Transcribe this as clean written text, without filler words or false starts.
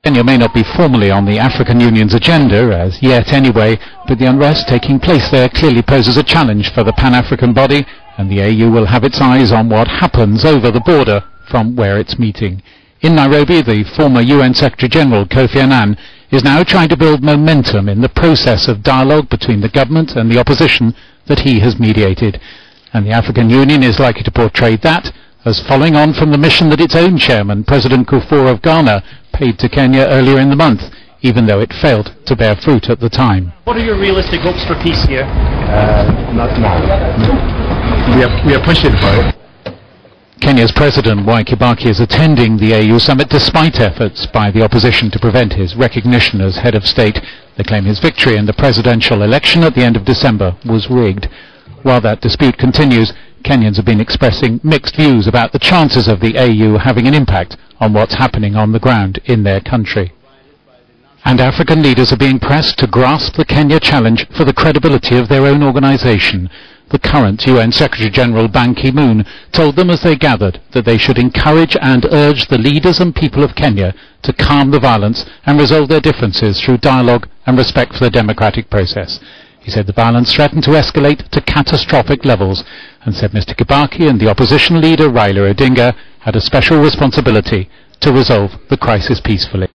Kenya may not be formally on the African Union's agenda as yet anyway, but the unrest taking place there clearly poses a challenge for the Pan-African body, and the AU will have its eyes on what happens over the border from where it's meeting. In Nairobi, the former UN Secretary-General Kofi Annan is now trying to build momentum in the process of dialogue between the government and the opposition that he has mediated. And the African Union is likely to portray that as following on from the mission that its own chairman, President Kufuor of Ghana, paid to Kenya earlier in the month, even though it failed to bear fruit at the time. What are your realistic hopes for peace here? Not now. We are pushing for it. Kenya's President Mwai Kibaki is attending the AU summit despite efforts by the opposition to prevent his recognition as head of state. They claim his victory in the presidential election at the end of December was rigged. While that dispute continues, Kenyans have been expressing mixed views about the chances of the AU having an impact on what's happening on the ground in their country. And African leaders are being pressed to grasp the Kenya challenge for the credibility of their own organization. The current UN Secretary-General Ban Ki-moon told them as they gathered that they should encourage and urge the leaders and people of Kenya to calm the violence and resolve their differences through dialogue and respect for the democratic process. He said the violence threatened to escalate to catastrophic levels, and said Mr. Kibaki and the opposition leader Raila Odinga had a special responsibility to resolve the crisis peacefully.